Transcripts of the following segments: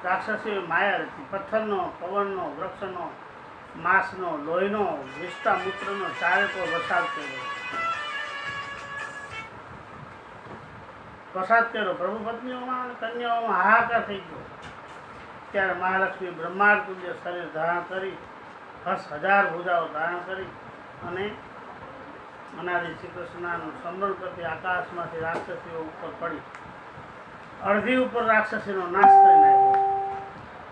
રાક્ષસી માયા હતી, પથ્થરનો, પવનનો, વૃક્ષનો, માંસનો, લોહીનો, વિષ્ટા મૂત્રનો ચારે પર વરસાદ કર્યો. પ્રભુ પત્નીઓમાં અને કન્યાઓમાં હાહાકાર થઈ ગયો. ત્યારે મહાલક્ષ્મી બ્રહ્માંડ તુલ્ય શરીર ધારણ કરી, 10,000 ભુજાઓ ધારણ કરી અને અનાદિ શ્રી કૃષ્ણનું સ્મરણ કરતી આકાશમાંથી રાક્ષસીઓ ઉપર પડી. અડધી ઉપર રાક્ષસીનો નાશ કરી નાખ્યો.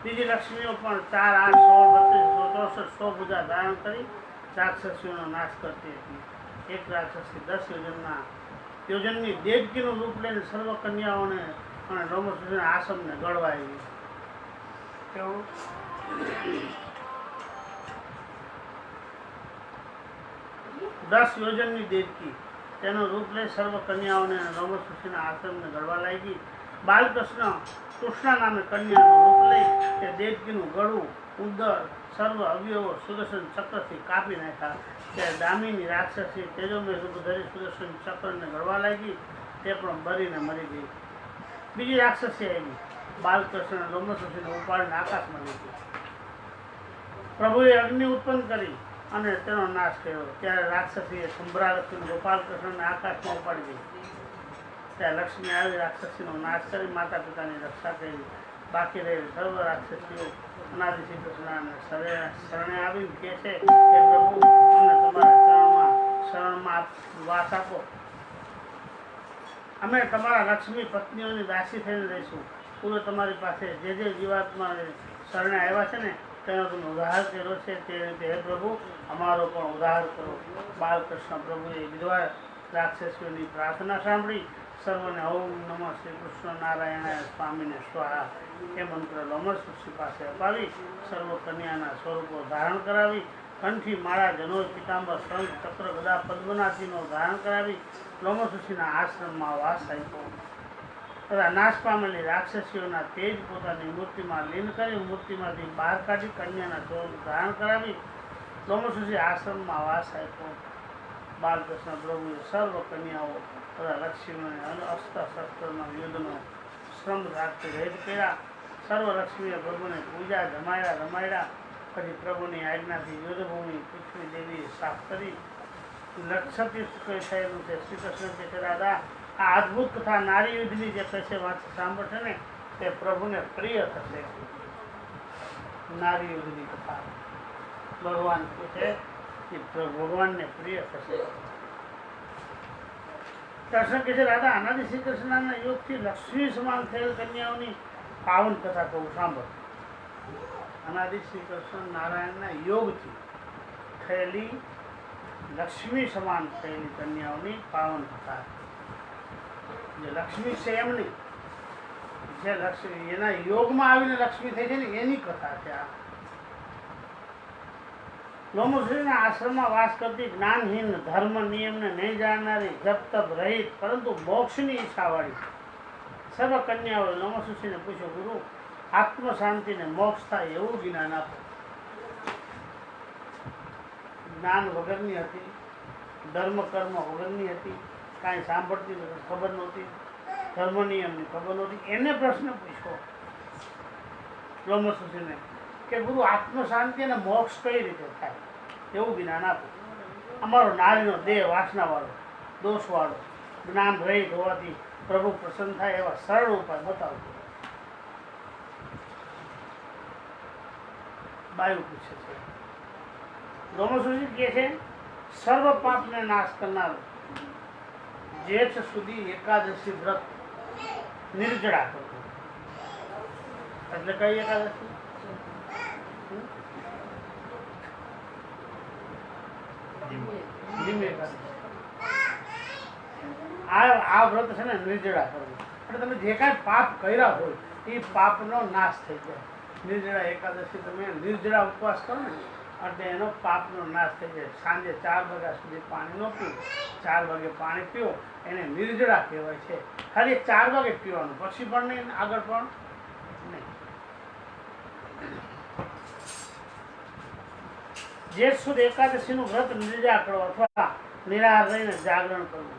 બીજી લક્ષ્મીઓ પણ 4, 8, 16, 32, 64, 100 ભુજા ધારણ કરી રાક્ષસીઓનો નાશ કરતી હતી. એક રાક્ષસી 10 યોજનની દેવકીનું રૂપ લઈને સર્વ કન્યાઓને અને લોમસુજીના આશ્રમને ગળવા આવી. કેવું? 10 યોજનની દેવકી તેનું રૂપ લઈ સર્વ કન્યાઓને લોમસુજીના આશ્રમને ગળવા લાગી. બાલકૃષ્ણ કૃષ્ણા નામે કન્યાનું રૂપ લઈ તે દેવકીનું ગળું, ઉદર, સર્વ અવયવો સુદર્શન ચક્રથી કાપી નાખ્યા. ત્યારે દામિની રાક્ષસી તેજોમય રૂપ ધરી સુદર્શન ચક્રને ગળવા લાગી. તે પણ બરીને મરી ગઈ. બીજી રાક્ષસી આવી. બાલકૃષ્ણ લોમસુજીને ઉપાડીને આકાશમાં લઈ ગઈ. પ્રભુએ અગ્નિ ઉત્પન્ન કરી અને તેનો નાશ કર્યો. ત્યારે રાક્ષસીએ શુંભરાલક્ષ્મી ગોપાલકૃષ્ણને આકાશમાં ઉપાડી ગઈ. ત્યાં લક્ષ્મી આવી રાક્ષસીનો નાશ કરી માતા પિતાની રક્ષા કરી. બાકી રહેલી સર્વ રાક્ષસીઓ અનાદિ શ્રી કૃષ્ણને શરણે આવીને કહે છે કે પ્રભુ અમને તમારા શરણમાં વાસ આપો. અમે તમારા લક્ષ્મી પત્નીઓની દાસી થઈને રહીશું. પૂરો તમારી પાસે જે જીવાત્મા શરણે આવ્યા છે ને તેનો તમે ઉદ્ધાર કર્યો છે તે રીતે હે પ્રભુ અમારો પણ ઉદ્ધાર કરો. બાલકૃષ્ણ પ્રભુએ વિધવા રાક્ષસીઓની પ્રાર્થના સાંભળી સર્વને ઓમ નમઃ શ્રી કૃષ્ણ નારાયણાય સ્વામીને સ્વાહા એ મંત્ર લોમસુજી પાસે અપાવી સર્વ કન્યાના સ્વરૂપો ધારણ કરાવી. કંઠી માળા, જનોય, પિતાંબર, શંખ, ચક્ર, ગદા, પદ્મનાથીનો ધારણ કરાવી લોમસુજીના આશ્રમમાં વાસ આપ્યો. તથા નાશ પામેલી રાક્ષસીઓના તેજ પોતાની મૂર્તિમાં લીન કરી મૂર્તિમાંથી બહાર કાઢી કન્યાના સ્વરૂપ ધારણ કરાવી લોમસુજી આશ્રમમાં વાસ આપ્યો. બાલકૃષ્ણ પ્રભુએ સર્વ કન્યાઓ તથા લક્ષ્મીઓને અસ્ત્ર શસ્ત્રના યુદ્ધનો શ્રમ રાખતી રહિત કર્યા. સર્વ લક્ષ્મીએ પ્રભુને પૂજા રમાડ્યા. પછી પ્રભુની આજ્ઞાથી યુદ્ધભૂમિ પૃથ્વી દેવીએ સાફ કરી. લક્ષતીર્થ થયેલું છે. શ્રી કૃષ્ણ કહે છે દાદા આ અદ્ભુત કથા નારી યુદ્ધની જે કહેશે વાત સાંભળશે ને તે પ્રભુને પ્રિય થશે. નારી યુદ્ધની કથા ભગવાન કહે છે કે ભગવાનને પ્રિય થશે. કૃષ્ણ કહે છે દાદા અનાદિ શ્રી કૃષ્ણના યોગથી લક્ષ્મી સમાન થયેલ કન્યાઓની પાવન કથા કહું સાંભળ. અનાદિ શ્રી કૃષ્ણ નારાયણના યોગથી થયેલી લક્ષ્મી સમાન થયેલી કન્યાઓની પાવન કથા. જે લક્ષ્મી છે એમની જે લક્ષ્મી એના યોગમાં આવીને લક્ષ્મી થઈ છે ને એની કથા છે આ. લોમસુજીના આશ્રમમાં વાસ કરતી જ્ઞાનહીન, ધર્મ નિયમને નહીં જાણનારી, જપ તપ રહિત પરંતુ મોક્ષની ઈચ્છાવાળી સર્વ કન્યાઓએ લોમસુજીને પૂછ્યું ગુરુ આત્મ શાંતિને મોક્ષ થાય એવું જ્ઞાન આપો. જ્ઞાન વગરની હતી, ધર્મ કર્મ વગરની હતી, કાંઈ સાંભળતી ખબર નહોતી, ધર્મ નિયમની ખબર નહોતી. એને પ્રશ્ન પૂછ્યો લોમસુજીને કે ગુરુ આત્મ શાંતિ અને મોક્ષ કઈ રીતે થાય એવું જ્ઞાન આપો. અમારો નારીનો દેહ વાસનાવાળો, દોષવાળો, જ્ઞાન રહિત હોવાથી પ્રભુ પ્રસન્ન થાય એવા સરળ ઉપાય બતાવજો. બાયુ પૂછે છે. લોમસુજી કહે છે સર્વ પાપને નાશ કરનાર જેઠ સુધી એકાદશી વ્રત નિર્જળા કરવું. એટલે કઈ એકાદશી? આ વ્રત છે ને નિર્જળા કરવું એટલે તમે જે કાંઈ પાપ કર્યા હોય એ પાપનો નાશ થઈ જાય. નિર્જળા એકાદશી તમે નિર્જળા ઉપવાસ કરો ને એટલે એનો પાપનો નાશ થઈ જાય. સાંજે 4 વાગ્યા સુધી પાણી ન પીવું, 4 વાગે પાણી પીવો એને નિર્જળા કહેવાય છે. ખાલી 4 વાગે પીવાનું, પછી પણ નહીં, આગળ પણ નહીં. જેઠ સુદ એકાદશીનું વ્રત નિર્જળા કરો અથવા નિરાહાર રહીને જાગરણ કરવું.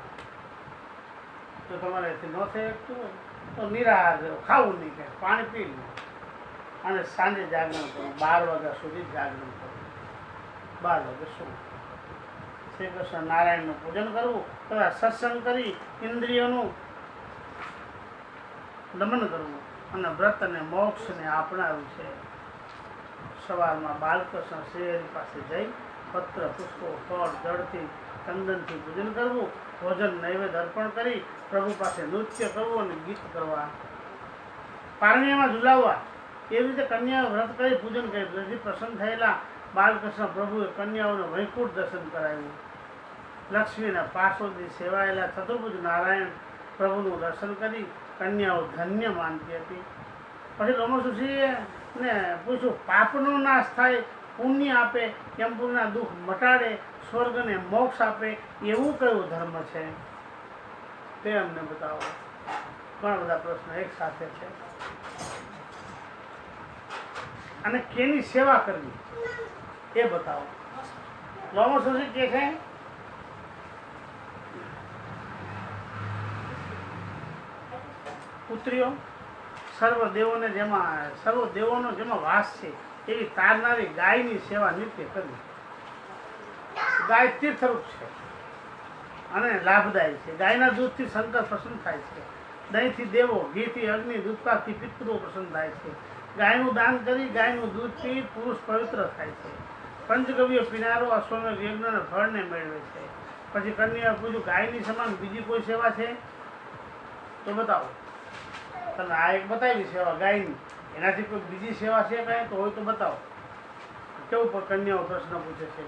જો તમારે ન થઈ શકતું હોય તો નિરાહાર રહો, ખાવું નહીં, કે પાણી પી લો. અને સાંજે જાગરણ કરવું, 12 વાગ્યા સુધી જાગરણ કરવું. 12 વાગે શું શ્રી કૃષ્ણ નારાયણનું પૂજન કરવું તથા સત્સંગ કરી ઇન્દ્રિયોનું દમન કરવું અને વ્રત અને મોક્ષને આપનારું છે. સવારમાં બાલકૃષ્ણ શ્રીહરિ પાસે જઈ પત્ર, પુષ્પો, ફળ, જળથી, ચંદનથી પૂજન કરવું, ભોજન નૈવેદ્ય અર્પણ કરી પ્રભુ પાસે નૃત્ય કરવું અને ગીત કરવા, પારણીયામાં ઝુલાવવા. એવી રીતે કન્યાઓ વ્રત કરી પૂજન કરી તેથી પ્રસન્ન થયેલા બાલકૃષ્ણ પ્રભુએ કન્યાઓને વૈકુંઠ દર્શન કરાવ્યું. લક્ષ્મીના પાર્શ્વથી સેવાયેલા ચતુર્ભુજ નારાયણ પ્રભુનું દર્શન કરી કન્યાઓ ધન્ય માનતી હતી. પછી લોમસુષીએ પૂછ્યું, પાપનો નાશ થાય, પુણ્ય આપે, યમપુરના દુઃખ મટાડે, સ્વર્ગને મોક્ષ આપે એવું કયો ધર્મ છે તે અમને બતાવો. ઘણા બધા પ્રશ્નો એક સાથે છે. અને કેની સેવા કરવી એ બતાવો. લોમસુષી કે છે પુત્રીઓ, સર્વ દેવોનો જેમાં વાસ છે એવી તારનારી ગાયની સેવા નિત્ય કરવી. ગાય તીર્થરૂપ છે અને લાભદાયી છે. ગાયના દૂધથી શંકર પ્રસન્ન થાય છે, દહીંથી દેવો, ઘીથી અગ્નિ, દૂધપાકથી પિતૃઓ પ્રસન્ન થાય છે. ગાયનું દાન કરી ગાયનું દૂધથી પુરુષ પવિત્ર થાય છે. પંચગવ્ય પીનારો અશ્વમેઘ યજ્ઞના ફળને મેળવે છે. પછી કન્યા પૂછ્યું, ગાયની સમાન બીજી કોઈ સેવા છે તો બતાવો. તમે આ એક બતાવી સેવા ગાયની, એનાથી કોઈ બીજી સેવા છે કાંઈ તો હોય તો બતાવો. કેવું પણ કન્યાઓ પ્રશ્ન પૂછે છે.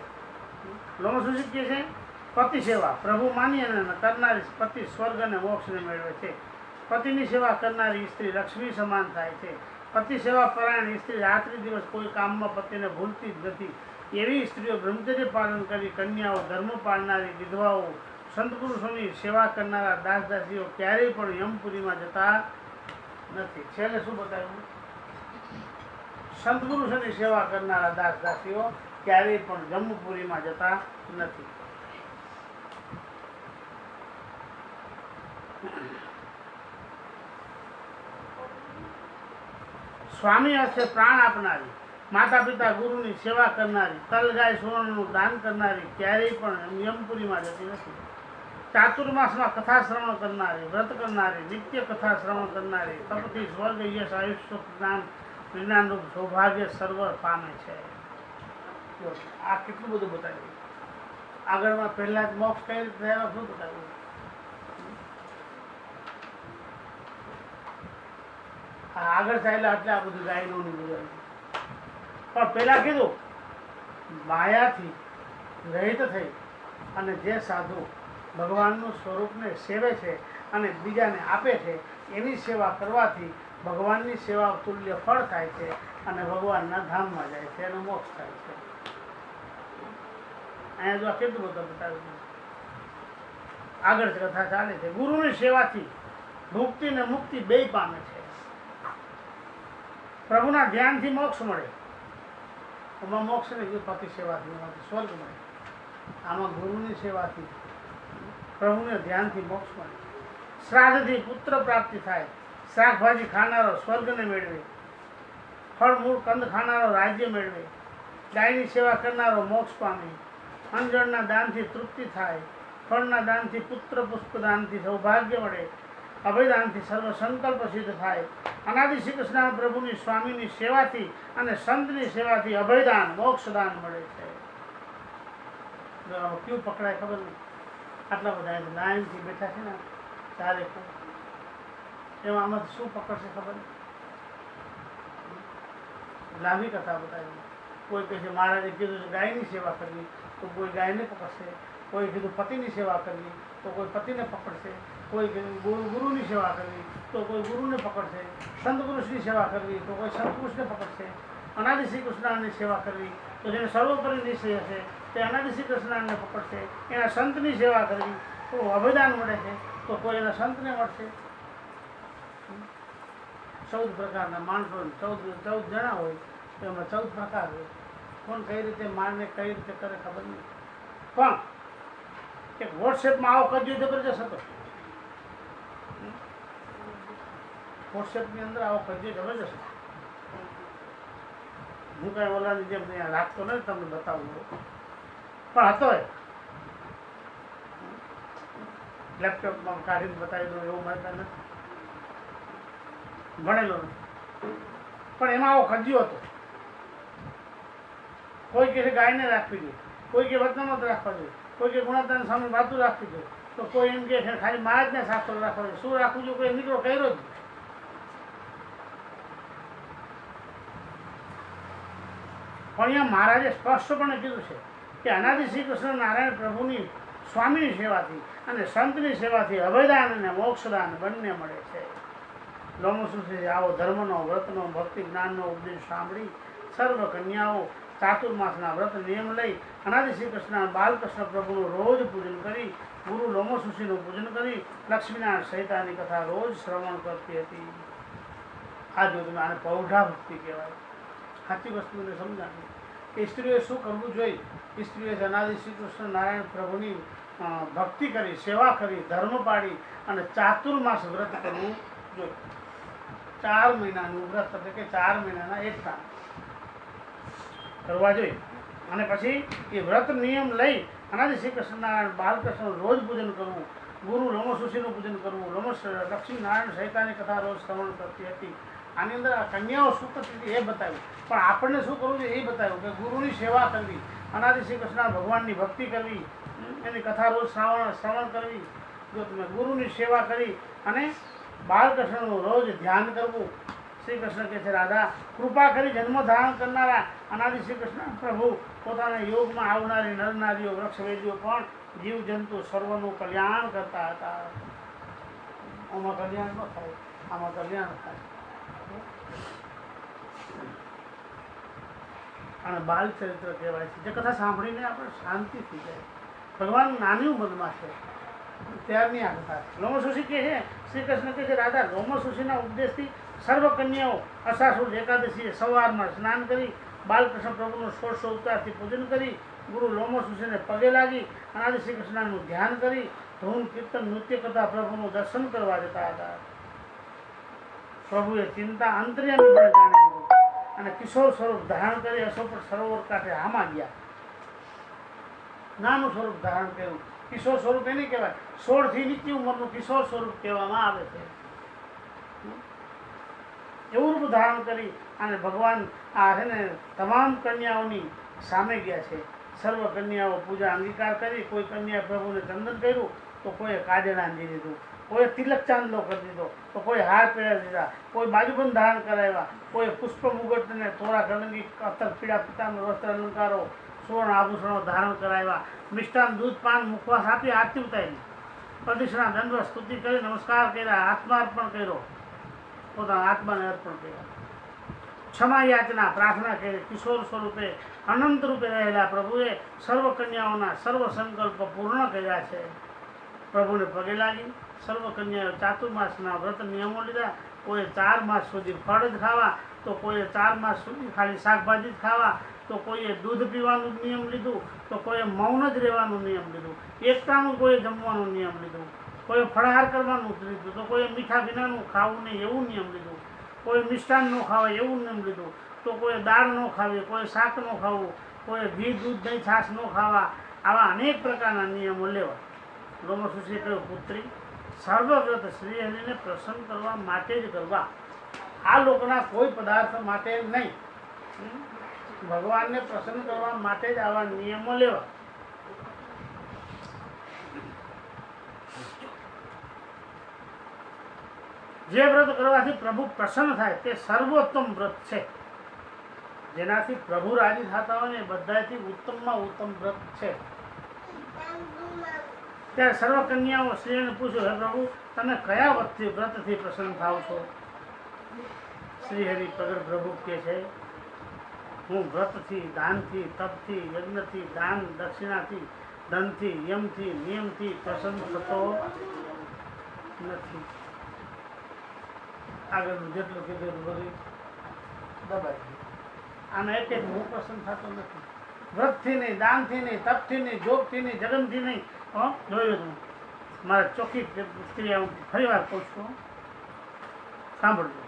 લોમસુષી કહે છે પતિ સેવા, પ્રભુ માની અને કરનારી પતિ સ્વર્ગ અને મોક્ષને મેળવે છે. પતિની સેવા કરનારી સ્ત્રી લક્ષ્મી સમાન થાય છે. પતિ સેવા પરાયણ સ્ત્રી રાત્રિ દિવસ કોઈ કામમાં પતિને ભૂલતી જ નથી. એવી સ્ત્રીઓ બ્રહ્મચર્ય પાલન કરી કન્યાઓ, ધર્મ પાળનારી વિધવાઓ, સંત પુરુષોની સેવા કરનારા દાસ દાસીઓ ક્યારેય પણ યમપુરીમાં જતા નથી. છેલ્લે શું બતાવ્યું? સંત પુરુષોની સેવા કરનારા દાસ દાસીઓ ક્યારેય પણ જમ્મુપુરીમાં જતા નથી. સ્વામી હશે પ્રાણ આપનારી, માતા પિતા ગુરુની સેવા કરનારી, તલ ગાય સુવર્ણનું દાન કરનારી ક્યારેય પણ યમપુરીમાં જતી નથી. ચાતુર્માસમાં કથા શ્રવણ કરનારી, વ્રત કરનારી, નિત્ય કથા શ્રવણ કરનારી તપથી સ્વર્ગ, યશ, આયુષ્ય, જ્ઞાનરૂપ સૌભાગ્ય સર્વર પામે છે. આ કેટલું બધું બતાવ્યું. આગળમાં પહેલા જ મોક્ષ કઈ રીતે થયેલો શું બતાવ્યું? આગળ ચાલ્યા એટલે આ બધું ગાયનું બધું. પણ પહેલા કીધું માયાથી રહિત થઈ અને જે સાધુ ભગવાનનું સ્વરૂપને સેવે છે અને બીજાને આપે છે એની સેવા કરવાથી ભગવાનની સેવા તુલ્ય ફળ થાય છે અને ભગવાનના ધામમાં જાય છે, એનો મોક્ષ થાય છે. અહીંયા જો આ કેટલું બધું બતાવ્યું. આગળ કથા ચાલે છે. ગુરુની સેવાથી મુક્તિ ને મુક્તિ બેય પામે છે. પ્રભુના ધ્યાનથી મોક્ષ મળે. આમાં મોક્ષ ને પતિ સેવાથી સ્વર્ગ મળે. આમાં ગુરુની સેવાથી પ્રભુને ધ્યાનથી મોક્ષ મળે. શ્રાદ્ધથી પુત્ર પ્રાપ્તિ થાય. શાકભાજી ખાનારો સ્વર્ગને મેળવે. ફળ મૂળ કંદ ખાનારો રાજ્ય મેળવે. ગાયની સેવા કરનારો મોક્ષ પામે. અંજળના દાનથી તૃપ્તિ થાય. ફળના દાનથી પુત્ર પુષ્પ દાનથી સૌભાગ્ય મળે. અભયદાનથી સર્વ સંકલ્પ સિદ્ધ થાય. અનાદિ શ્રી કૃષ્ણ પ્રભુની સ્વામીની સેવાથી અને સંતની સેવાથી અભયદાન મોક્ષદાન મળે છે. ક્યું પકડાય ખબર નહીં. આટલા બધા લાઈનથી બેઠા છે ને ચારે એમાં આમાંથી શું પકડશે ખબર નહીં. લાંબી કથા બતાવી. કોઈ કહે છે મહારાજે કીધું છે ગાયની સેવા કરવી તો કોઈ ગાયને પકડશે. કોઈ કીધું પતિની સેવા કરવી તો કોઈ પતિને પકડશે. કોઈ ગુરુની સેવા કરવી તો કોઈ ગુરુને પકડશે. સંત પુરુષની સેવા કરવી તો કોઈ સંત પુરુષને પકડશે. અનાદિ શ્રી કૃષ્ણની સેવા કરવી તો જેને સર્વોપરી નિશ્ચય હશે તે અનાદિ શ્રી કૃષ્ણને પકડશે. એના સંતની સેવા કરવી તો અભયદાન મળે છે તો કોઈ એના સંતને મળશે. 14 પ્રકારના માણસો 14 જણા હોય તો એમાં 14 પ્રકાર હોય. કોણ કઈ રીતે માને કઈ રીતે કરે ખબર નહીં. પણ એક વોટ્સએપમાં આવો કજ્યો જબરજસ્ત હતો. વોટ્સએપની અંદર આવો કજ્યો જબરજસ્ત હતો. હું કાંઈ ઓલાની જેમ અહીંયા રાખતો નથી, તમને બતાવું પણ હતો લેપટોપમાં કાઢીને બતાવી દઉં એવું મારતા નથી, ભણેલો નથી. પણ એમાં આવો ખજ્યો હતો. કોઈ કહે ગાયને રાખવી જોઈએ, કોઈ કે વતનમાં રાખવા જોઈએ, કોઈ કે ગુણાતાની સામે વાતું રાખવી જોઈએ, તો કોઈ એમ કે ખાલી મહારાજને શાસ્ત્રો રાખવા જોઈએ. શું રાખવું જોઈએ? કોઈ નીકળો કર્યો જ. પણ અહીંયા મહારાજે સ્પષ્ટપણે કીધું છે કે અનાદિ શ્રી કૃષ્ણ નારાયણ પ્રભુની સ્વામીની સેવાથી અને સંતની સેવાથી અભયદાન અને મોક્ષદાન બંને મળે છે. લોમસુથી આવો ધર્મનો, વ્રતનો, ભક્તિ જ્ઞાનનો ઉપદેશ સાંભળી સર્વ કન્યાઓ ચાતુર્માસના વ્રત નિયમ લઈ અનાદિ શ્રી કૃષ્ણ બાલકૃષ્ણ પ્રભુનું રોજ પૂજન કરી, ગુરુ લોમસુષીનું પૂજન કરી લક્ષ્મીનારાયણ સહિતાની કથા રોજ શ્રવણ કરતી હતી. આ જો તમે આને પૌઢા ભક્તિ કહેવાય. સાચી વસ્તુને સમજાવી કે સ્ત્રીઓએ શું કરવું જોઈએ. સ્ત્રીઓએ અનાદિ શ્રી કૃષ્ણ નારાયણ પ્રભુની ભક્તિ કરી, સેવા કરી, ધર્મ પાડી અને ચાતુર્માસ વ્રત કરવું જોઈએ. 4 મહિનાનું વ્રત એટલે કે 4 મહિનાના એક કામ કરવા જોઈએ. અને પછી એ વ્રત નિયમ લઈ અનાદિ શ્રી કૃષ્ણ નારાયણ બાલકૃષ્ણ રોજ પૂજન કરવું, ગુરુ લોમસુષીનું પૂજન કરવું, લક્ષ્મીનારાયણ સહિતાની કથા રોજ શ્રવણ કરતી હતી. આની અંદર આ કન્યાઓ શું કરતી હતી એ બતાવ્યું, પણ આપણને શું કરવું જોઈએ એ બતાવ્યું કે ગુરુની સેવા કરવી, અનાદિ શ્રી કૃષ્ણ ભગવાનની ભક્તિ કરવી, એની કથા રોજ શ્રવણ કરવી. જો તમે ગુરુની સેવા કરી અને બાલકૃષ્ણનું રોજ ધ્યાન કરવું. શ્રી કૃષ્ણ કહે છે, રાધા કૃપા કરી જન્મ ધારણ કરનારા અનાદિ શ્રી કૃષ્ણ પ્રભુ પોતાના યોગમાં આવનારી નરનારીઓ, વૃક્ષવેદીઓ પણ જીવજંતુ સર્વનું કલ્યાણ કરતા હતા. આમાં કલ્યાણ ન થાય, આમાં કલ્યાણ થાય. અને બાલ ચરિત્ર કહેવાય છે. જે કથા સાંભળીને આપણે શાંતિ થઈ જાય. ભગવાન નાની ઉંમરમાં છે ત્યારની આ કથા. લોમસુષી કહે છે, શ્રી કૃષ્ણ કહે છે, રાધા લોમસુષીના ઉપદેશથી સર્વ કન્યાઓ અષાઢ એકાદશીએ સવારમાં સ્નાન કરી બાલકૃષ્ણ પ્રભુનું 1600 ઉપચારથી પૂજન કરી ગુરુ લોમસુષીને પગે લાગી અનાદિ શ્રી કૃષ્ણનું ધ્યાન કરી ધૂન કીર્તન નૃત્ય કરતા પ્રભુનું દર્શન કરવા જતા હતા. પ્રભુએ ચિંતા અંતર્યામી પણ જાણી લીધું અને કિશોર સ્વરૂપ ધારણ કરી અશોક સરોવર કાંઠે આમાં ગયા. નાનું સ્વરૂપ ધારણ કર્યું. કિશોર સ્વરૂપ એ નહીં કહેવાય, 16 થી નીચી ઉંમરનું કિશોર સ્વરૂપ કહેવામાં આવે છે. એવું રૂપ ધારણ કરી અને ભગવાન આ છે ને તમામ કન્યાઓની સામે ગયા છે. સર્વ કન્યાઓ પૂજા અંગીકાર કરી. કોઈ કન્યાએ પ્રભુને ચંદન કર્યું તો કોઈએ કાજળ આંજી દીધું, કોઈ તિલક ચાંદલો કરી દીધો, તો કોઈ હાર પહેરાવી દીધા, કોઈ બાજુબંધ ધારણ કરાવ્યા, કોઈ પુષ્પ મુગટને તોરા કલંગી અત્તર પીળા પિતાંબર વસ્ત્ર અલંકારો સુવર્ણ આભૂષણો ધારણ કરાવ્યા, મિષ્ટાન દૂધ પાન મુખવાસ આપી આરતી ઉતારી, પ્રદક્ષિણા દંડ સ્તુતિ કરી નમસ્કાર કર્યા, આત્માર્પણ કર્યો, પોતાના આત્માને અર્પણ કર્યા, ક્ષમા યાચના પ્રાર્થના કરી. કિશોર સ્વરૂપે અનંત રૂપે રહેલા પ્રભુએ સર્વ કન્યાઓના સર્વ સંકલ્પ પૂર્ણ કર્યા છે. પ્રભુને પગે લાગી સર્વ કન્યાઓ ચાતુર્માસના વ્રત નિયમો લીધા. કોઈએ 4 માસ સુધી ફળ જ ખાવા, તો કોઈએ 4 માસ સુધી ખાલી શાકભાજી જ ખાવા, તો કોઈએ દૂધ પીવાનું નિયમ લીધું, તો કોઈએ મૌન જ રહેવાનું નિયમ લીધું, એકટાણું કોઈએ જમવાનું નિયમ લીધું, કોઈએ ફળાહાર કરવાનું લીધું, તો કોઈએ મીઠા વિનાનું ખાવું નહીં એવું નિયમ લીધું, કોઈ મિષ્ટાન ન ખાવાય એવું નિયમ લીધું, તો કોઈ દાળ ન ખાવી, કોઈ શાક ન ખાવું, કોઈ ઘી દૂધ દહીં છાશ ન ખાવા. આવા અનેક પ્રકારના નિયમો લેવા. લોમસુષીએ કહ્યું, પુત્રી સર્વવ્રત શ્રીહરિને પ્રસન્ન કરવા માટે જ કરવા, આ લોકના કોઈ પદાર્થ માટે નહીં, ભગવાનને પ્રસન્ન કરવા માટે જ આવા નિયમો લેવા. જે વ્રત કરવાથી પ્રભુ પ્રસન્ન થાય તે સર્વોત્તમ વ્રત છે. જેનાથી પ્રભુ રાજી થતા હોય ને બધાથી ઉત્તમમાં ઉત્તમ વ્રત છે. ત્યારે સર્વ કન્યાઓ શ્રીને પૂછ્યું, હે પ્રભુ તમે કયા વ્રતથી પ્રસન્ન થાવ છો? શ્રી હરિ પ્રગટ પ્રભુ કહે છે, હું વ્રતથી, દાનથી, તપથી, યજ્ઞથી, દાન દક્ષિણાથી, ધનથી, યમથી, નિયમથી પ્રસન્ન થતો નથી. આગળનું જેટલું કીધું બધું દબાઈ આને એટલે હું પ્રસન્ન થતો નથી. વ્રતથી નહીં, દાનથી નહીં, તપથી નહીં, જોગથી નહીં, જગનથી નહીં. જોયું હું મારે ચોખ્ખી ક્રિયા ફરી વાર કહું છું, સાંભળજો.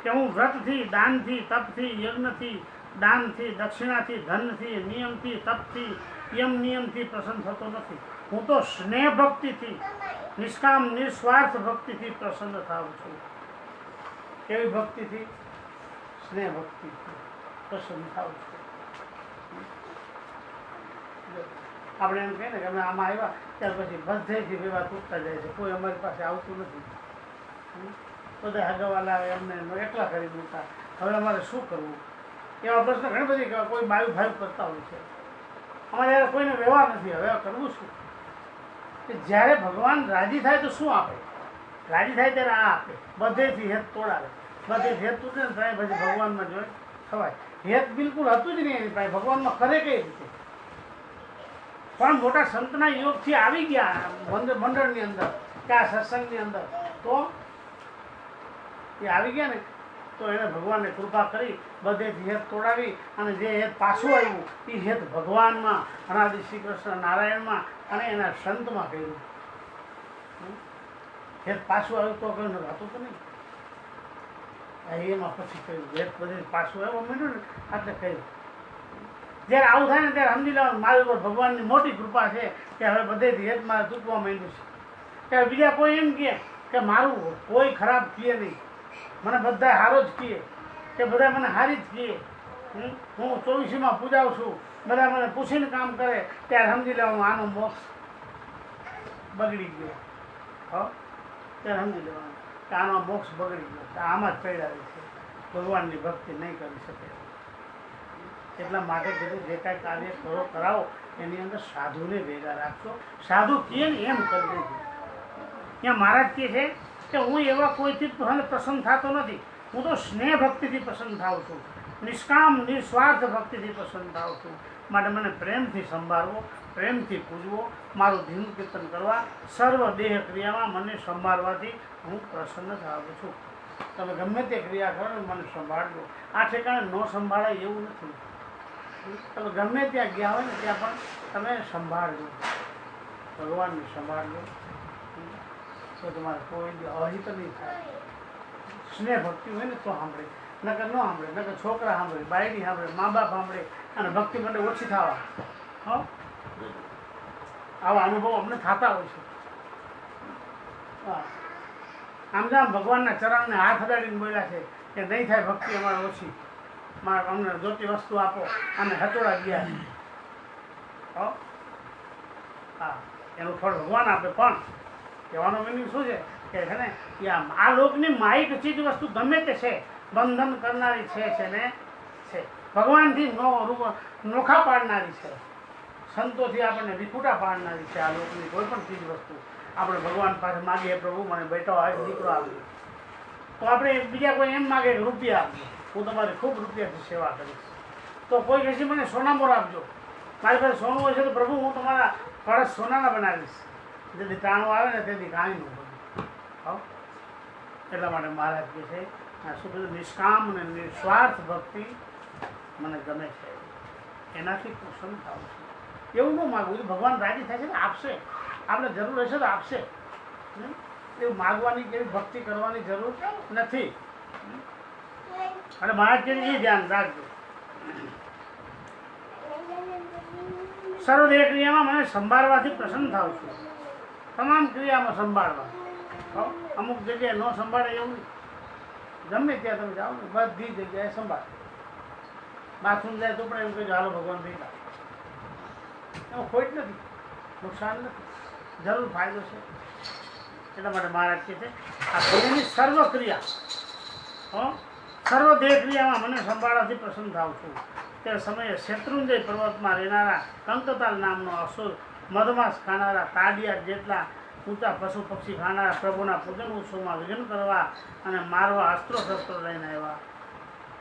કે હું વ્રતથી, દાનથી, તપથી, યજ્ઞથી, દાનથી, દક્ષિણાથી, ધનથી, નિયમથી, તપથી, યમ નિયમથી પ્રસન્ન થતો નથી. હું તો સ્નેહ ભક્તિથી, નિષ્કામ નિસ્વાર્થ ભક્તિથી પ્રસન્ન થાઉં છું. કેવી ભક્તિથી? સ્નેહ ભક્તિથી પ્રસન્ન થાઉં છું. આપણે એમ કહીએ ને કે અમે આમાં આવ્યા ત્યાર પછી બધેથી વેવા તૂટતા જાય છે, કોઈ અમારી પાસે આવતું નથી. બધા હગાવાલા એમને એકલા કરી મૂકતા. હવે અમારે શું કરવું? એવા પ્રશ્ન ઘણી બધી કોઈ બાયું ભાઈ કરતા હોય છે. અમારે યાર કોઈને વ્યવહાર નથી, હવે કરવું શું? કે જ્યારે ભગવાન રાજી થાય તો શું આપે? રાજી થાય ત્યારે આ આપે, બધેથી હેત તોડાવે. બધેથી હેત તૂટે ને ત્યાં પછી ભગવાનમાં જોઈ ખવાય. હેત બિલકુલ હતું જ નહીં એની પાસે, ભગવાનમાં કરે કઈ રીતે? પણ મોટા સંતના યોગથી આવી ગયા મંડળની અંદર કે આ સત્સંગની અંદર, તો એ આવી ગયા ને તો એણે ભગવાનને કૃપા કરી, બધેથી હેત તોડાવી અને જે હેત પાછું આવ્યું એ હેત ભગવાનમાં, અનાદિ શ્રી કૃષ્ણ નારાયણમાં અને એના સંતમાં કર્યું. હેત પાછું આવ્યું તો કહ્યું હતું તો નહીં, એમાં પછી કહ્યું હેત બધે પાછું આવ્યું માંડ્યું ને એટલે કહ્યું. જ્યારે આવું થાય ને ત્યારે સમજી લેવાનું મારી ઉપર ભગવાનની મોટી કૃપા છે કે હવે બધેથી હેત મારે તૂટવા માંડ્યું છે. ત્યારે બીજા કોઈ એમ કહે કે મારું કોઈ ખરાબ કહે નહીં, મને બધા સારો જ કહે, કે બધા મને સારી જ કહે, હું 24માં પૂજાવું છું, બધા મને પૂછીને કામ કરે, ત્યારે સમજી લેવાનું આનો મોક્ષ બગડી ગયો. ત્યારે સમજી લેવાનું કે આનો મોક્ષ બગડી ગયો, કે આમાં જ પડ્યા છે, ભગવાનની ભક્તિ નહીં કરી શકે. એટલા માટે કીધું જે કાંઈ કાર્ય કરો કરાવો એની અંદર સાધુને ભેગા રાખશો. સાધુ કહે ને એમ કરી દેજો. ત્યાં મહારાજ કહે છે કે હું એવા કોઈથી પ્રસન્ન થતો નથી, હું તો સ્નેહ ભક્તિથી પ્રસન્ન થાઉં છું, નિષ્કામ નિસ્વાર્થ ભક્તિથી પ્રસન્ન થાઉં છું. માટે મને પ્રેમથી સંભાળવો, પ્રેમથી પૂજવો, મારું ધીનું કીર્તન કરવા, સર્વ દેહ ક્રિયામાં મને સંભાળવાથી હું પ્રસન્ન થાઉં છું. તમે ગમે તે ક્રિયા કરો ને મને સંભાળજો. આ ઠેકાણે ન સંભાળાય એવું નથી. તમે ગમે ત્યાં ગયા હોય ને ત્યાં પણ તમે સંભાળજો, ભગવાનને સંભાળજો, તો તમારે કોઈ અહિત નહીં થાય. સ્નેહ ભક્તિ હોય ને તો સાંભળે, નકર ન સાંભળે, નકર છોકરા સાંભળે, બાયડી સાંભળે, મા બાપ સાંભળે અને ભક્તિ માટે ઓછી થવા. આવા અનુભવ અમને થતા હોય છે. આમ જામ ભગવાનના ચરણને હાથ અડાડીને બોલ્યા છે કે નહીં થાય ભક્તિ અમારે ઓછી, મારે અમને જોતી વસ્તુ આપો, અમે હતોડા ગયા. હા, એનું ફળ ભગવાન આપે. પણ કહેવાનો મિનિંગ શું છે કે છે ને કે આ લોકની માહિક ચીજ વસ્તુ ગમે તે છે, બંધન કરનારી છે ને છે, ભગવાનથી નોખા પાડનારી છે, સંતોથી આપણને વિખૂટા પાડનારી છે. આ લોકની કોઈ પણ ચીજ વસ્તુ આપણે ભગવાન પાસે માગીએ, પ્રભુ મને બેટો આવે, દીકરો આપજો, તો આપણે બીજા કોઈ એમ માગે કે રૂપિયા આપજો, હું તમારી ખૂબ રૂપિયાથી સેવા કરીશ. તો કોઈ કહેશે મને સોના મોર આપજો, મારી પાસે સોનું હોય છે તો પ્રભુ હું તમારા કળશ સોનાના બનાવીશ. જેથી ટાણું આવે ને તેથી કાંઈ ન બધું. એટલા માટે મહારાજ કહે છે શું કીધું? નિષ્કામ અને નિસ્વાર્થ ભક્તિ મને ગમે છે, એનાથી પ્રસન્ન થાવું છે. એવું ન માગવું, ભગવાન રાજી થાય છે ને આપશે, આપણે જરૂર હશે તો આપશે. એવું માગવાની કેવી ભક્તિ કરવાની જરૂર નથી. અને મહારાજ કે એ ધ્યાન રાખજો, સર્વદેહ ક્રિયામાં મને સંભાળવાથી પ્રસન્ન થાઉં છું. તમામ ક્રિયામાં સંભાળવા. અમુક જગ્યાએ ન સંભાળે એવું નહીં, ગમે ત્યાં તમે જાઓ ને બધી જગ્યાએ સંભાળ. બાથરૂમ જાય તો પણ એમ કહેજો હાલો ભગવાન ભેગા, એમાં ખોટ નથી, નુકસાન નથી, જરૂર ફાયદો છે. એટલા માટે મહારાજ કહે છે આ દેહની સર્વ ક્રિયા, સર્વ દેહ ક્રિયામાં મને સંભાળવાથી પ્રસન્ન થાઉં છું. તે સમયે શેત્રુંજય પર્વતમાં રહેનારા કંકતાલ નામનો અસુર, મધમાસ ખાનારા, તાડિયા જેટલા ઊંચા પશુ પક્ષી ખાનારા પ્રભુના પૂજન ઉત્સવમાં વિઘ્ન કરવા અને મારવા અસ્ત્રો શસ્ત્રો લઈને આવ્યા.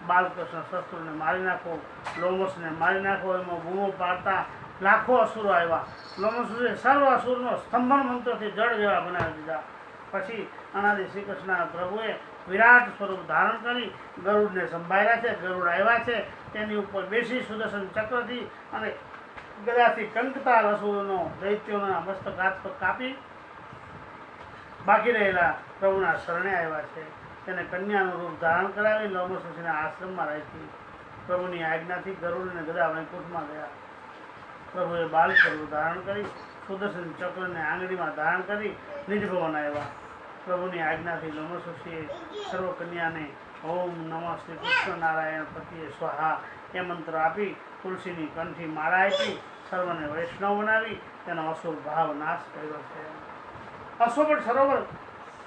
બાલકૃષ્ણ શસ્ત્રોને મારી નાખો, લોમસને મારી નાખો, એમાં બૂમો પાડતા લાખો અસુરો આવ્યા. લોમસુરે સર્વ અસુરનો સ્તંભન મંત્રથી જળ જેવા બનાવી દીધા. પછી અનાદિ શ્રી કૃષ્ણના પ્રભુએ વિરાટ સ્વરૂપ ધારણ કરી ગરુડને સંભાળ્યા છે. ગરુડ આવ્યા છે, તેની ઉપર બેસી સુદર્શન ચક્રથી અને ગદાથી કંકતાલ અસુરોનો દૈત્યોના મસ્તક હાથ પર કાપી બાકી રહેલા પ્રભુના શરણે આવ્યા છે. તેને કન્યાનું રૂપ ધારણ કરાવી લોમશ ઋષિના આશ્રમમાં રાખી. પ્રભુની આજ્ઞાથી ગરુડ અને ગદા વૈકુંઠમાં ગયા. પ્રભુએ બાલ સ્વરૂપ ધારણ કરી સુદર્શન ચક્રને આંગળીમાં ધારણ કરી નિજ ભવન આવ્યા. પ્રભુની આજ્ઞાથી લોમશ ઋષિએ સર્વ કન્યાને ઓમ નમઃ શ્રી કૃષ્ણ નારાયણ પતિએ સ્વાહા એ મંત્ર આપી તુલસીની કંઠી માળા આપી સર્વને વૈષ્ણવ બનાવી તેનો અસુર ભાવ નાશ કર્યો છે. અશોભન સરોવર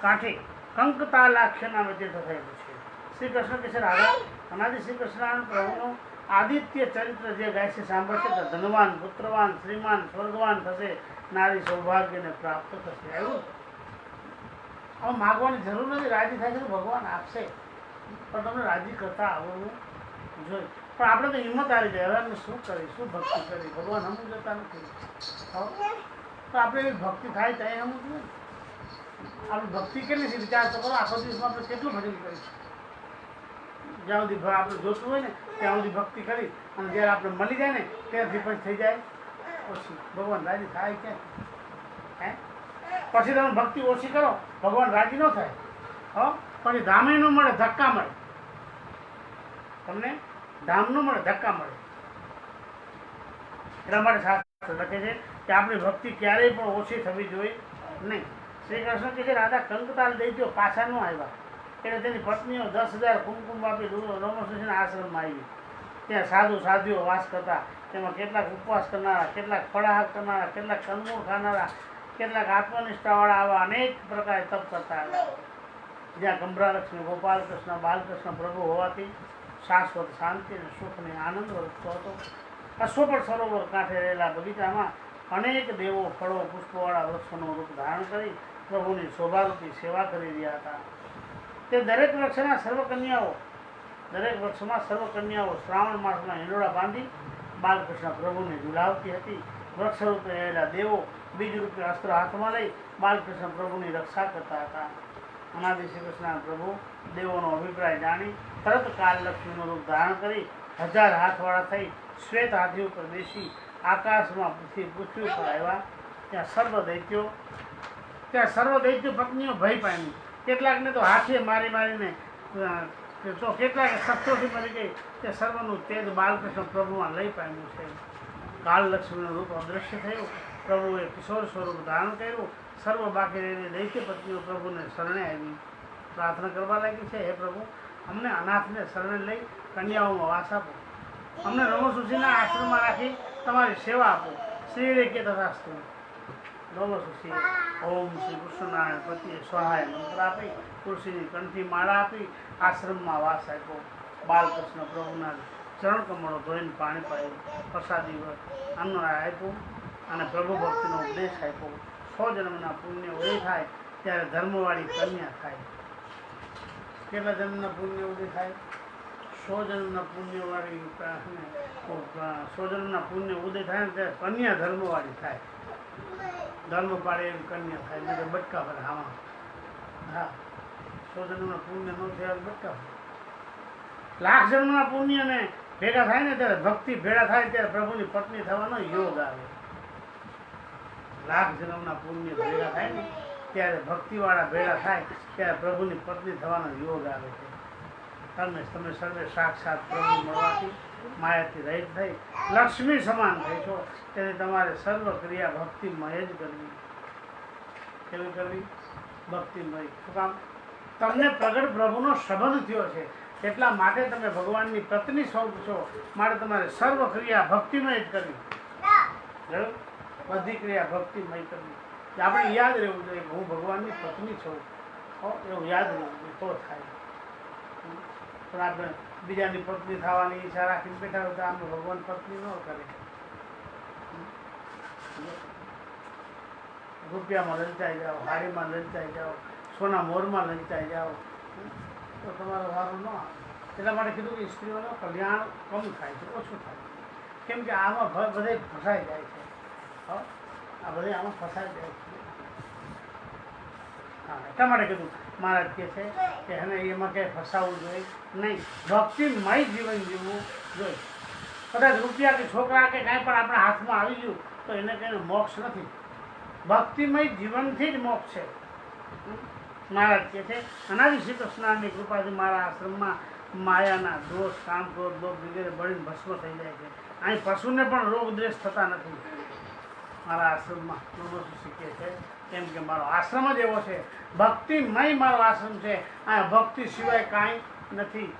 કાંઠે કંકતાલાખ્ય નામે તીર્થ થયેલું છે. શ્રી કૃષ્ણ કે છે રાધા અનાદિ શ્રી કૃષ્ણ પ્રભુનું આદિત્ય ચરિત્ર જે ગાય છે સાંભળશે તો ધનવાન પુત્રવાન શ્રીમાન સ્વર્ગવાન થશે, નારી સૌભાગ્યને પ્રાપ્ત થશે. આવ્યું હવે માગવાની જરૂર નથી, રાજી થાય છે તો ભગવાન આપશે, પણ તમને રાજી કરતા આવડવું જોઈએ. પણ આપણે તો હિંમત આવી જાય, હવે અમે શું કરી શું ભક્તિ કરી, ભગવાન હમું જતા નથી. તો આપણે એવી ભક્તિ થાય ત્યાં હમું જોઈએ. આપણે ભક્તિ કેટલી છે વિચાર તો કરો, આખો દિવસમાં આપણે કેટલું ભજન કરીશું. જ્યાં સુધી આપણે જોતું હોય ને ત્યાં સુધી ભક્તિ કરી અને જ્યારે આપણે મળી જાય ને ત્યાંથી પછી થઈ જાય ઓછી. ભગવાન રાજી થાય ક્યાં? હે પછી તમે ભક્તિ ઓછી કરો ભગવાન રાજી ન થાય. પછી ધામે ન મળે, ધક્કા મળે. તમને ધામ ન મળે, ધક્કા મળે. એટલા માટે શાસ્ત્ર લખે છે કે આપણી ભક્તિ ક્યારેય પણ ઓછી થવી જોઈએ નહીં. શ્રી કૃષ્ણ કહે છે રાધા કંકતાલ દૈત્યો પાછા ન આવ્યા એટલે તેની પત્નીઓ 10,000 કુમકુમ આપી લોમશ ઋષિના આશ્રમમાં આવી. ત્યાં સાધુ સાધ્વીઓ વાસ કરતા. તેમાં કેટલાક ઉપવાસ કરનારા, કેટલાક ફળાહાર કરનારા, કેટલાક કંદમૂળ ખાનારા, કેટલાક આત્મનિષ્ઠાવાળા આવા અનેક પ્રકારે તપ કરતા આવ્યા. જ્યાં ગંભરાલક્ષ્મી, ગોપાલકૃષ્ણ, બાલકૃષ્ણ પ્રભુ હોવાથી શાશ્વત શાંતિ અને સુખને આનંદ વધતો હતો. અશ્વપર સરોવર કાંઠે રહેલા બગીચામાં અનેક દેવો ફળો પુષ્પવાળા વૃક્ષોનું રૂપ ધારણ કરી પ્રભુની શોભારૂપી સેવા કરી રહ્યા હતા. તે દરેક વૃક્ષમાં સર્વ કન્યાઓ શ્રાવણ માસમાં હિંડોળા બાંધી બાલકૃષ્ણ પ્રભુને ઝુલાવતી હતી. વૃક્ષ રૂપે રહેલા દેવો બીજ રૂપે અસ્ત્ર હાથમાં લઈ બાલકૃષ્ણ પ્રભુની રક્ષા કરતા હતા. અનાદિ શ્રી કૃષ્ણ પ્રભુ દેવોનો અભિપ્રાય જાણી તરત કાલલક્ષ્મીનું રૂપ ધારણ કરી 1000 હાથવાળા થઈ શ્વેત હાથી ઉપર બેસી આકાશમાં પૃથ્વી ઉપર આવ્યા. ત્યાં સર્વ દૈત્યો પત્નીઓ ભય પામી. કેટલાકને તો હાથીએ મારી મારીને તો કેટલાક શસ્ત્રોથી મરી ગઈ. તે સર્વનું તેજ બાલકૃષ્ણ પ્રભુમાં લઈ પામ્યું છે. કાલલક્ષ્મીનું રૂપ અદૃશ્ય થયું. પ્રભુએ કિશોર સ્વરૂપ ધારણ કર્યું. સર્વ બાકી રહેલી દૈત્ય પત્નીઓ પ્રભુને શરણે આવી પ્રાર્થના કરવા લાગી છે, હે પ્રભુ અમને અનાથને શરણે લઈ કન્યાઓમાં વાસ આપો. અમને લોમશ ઋષિના આશ્રમમાં રાખી તમારી સેવા આપો. શ્રી રે કે તથાસ્તુ. લોમશ ઋષિએ ઓમ શ્રી કૃષ્ણનારાયણ પતિએ સ્વાહાય મંત્ર આપી તુલસીની કંઠી માળા આપી આશ્રમમાં વાસ આપ્યો. બાલકૃષ્ણ પ્રભુના ચરણ કમળો ધોઈને પાણી પાયું, પ્રસાદી અન્ન આપ્યું અને પ્રભુ ભક્તિનો ઉપદેશ આપ્યો. 100 જન્મના પુણ્ય ઉદય થાય ત્યારે ધર્મવાળી કન્યા થાય. કેટલા જન્મના પુણ્ય ઉદય થાય? 100 જન્મના પુણ્યવાળી 100 જન્મના પુણ્ય ઉદય થાય ને ત્યારે કન્યા ધર્મવાળી થાય. ધર્મ પાડે એવી કન્યા થાય. એટલે બટકા ભરે આમાં. હા, 100 જન્મના પુણ્ય ન થયા બટકા ભરે. 1,00,000 જન્મના પુણ્યને ભેગા થાય ને ત્યારે ભક્તિ ભેગા થાય ત્યારે પ્રભુની પત્ની થવાનો યોગ આવે. 1,00,000 જન્મના પુણ્ય ભેગા થાય ને ત્યારે ભક્તિવાળા ભેગા થાય ત્યારે પ્રભુની પત્ની થવાનો યોગ આવે છે. તમે સર્વે સાક્ષાત પ્રભુ મળવાથી માયાથી રહિત થઈ લક્ષ્મી સમાન થઈ છો. તેથી તમારે સર્વ ક્રિયા ભક્તિમય જ કરવી. કેવી કરવી? ભક્તિમય. શું કામ? તમને પ્રગટ પ્રભુનો સંબંધ થયો છે એટલા માટે તમે ભગવાનની પત્ની સ્વરૂપ છો. માટે તમારે સર્વ ક્રિયા ભક્તિમય જ કરવી. બધી ક્રિયા ભક્તિમય કરવી. આપણે યાદ રહેવું જોઈએ કે હું ભગવાનની પત્ની છું, એવું યાદ રહેવું જોઈએ તો થાય. પણ આપણે બીજાની પત્ની થવાની ઈચ્છા રાખીને બેઠા હોય તો આમ ભગવાન પત્ની ન કરે. રૂપિયામાં લલચાઈ જાઓ, હાડીમાં લલચાઈ જાઓ, સોના મોરમાં લલચાઈ જાઓ તો તમારો વારો ન આવે. એટલા માટે કીધું કે સ્ત્રીઓનું કલ્યાણ કમ થાય છે, ઓછું થાય. કેમ કે આમાં બધે ફસાઈ જાય છે. આ બધે આમાં ફસાઈ જાય છે. હા, એટલા માટે કીધું મહારાજ કહે છે કે એને એમાં ક્યાંય ફસાવવું જોઈએ નહીં. ભક્તિમય જીવન જીવવું જોઈએ. કદાચ રૂપિયા કે છોકરા કે કાંઈ પણ આપણા હાથમાં આવી ગયું તો એને કંઈ મોક્ષ નથી. ભક્તિમય જીવનથી જ મોક્ષ છે. મહારાજ કહે છે અનાદિ શ્રી કૃષ્ણની કૃપાથી મારા આશ્રમમાં માયાના દોષ કામ ક્રોધ લોભ વગેરે બળીને ભસ્મ થઈ જાય છે. અહીં પશુને પણ રોગ દ્વેષ થતા નથી મારા આશ્રમમાં. શીખે છે કેમ કે મારો આશ્રમ જ એવો છે, ભક્તિમય મારો આશ્રમ છે. અહીંયા ભક્તિ સિવાય કાંઈ નથી.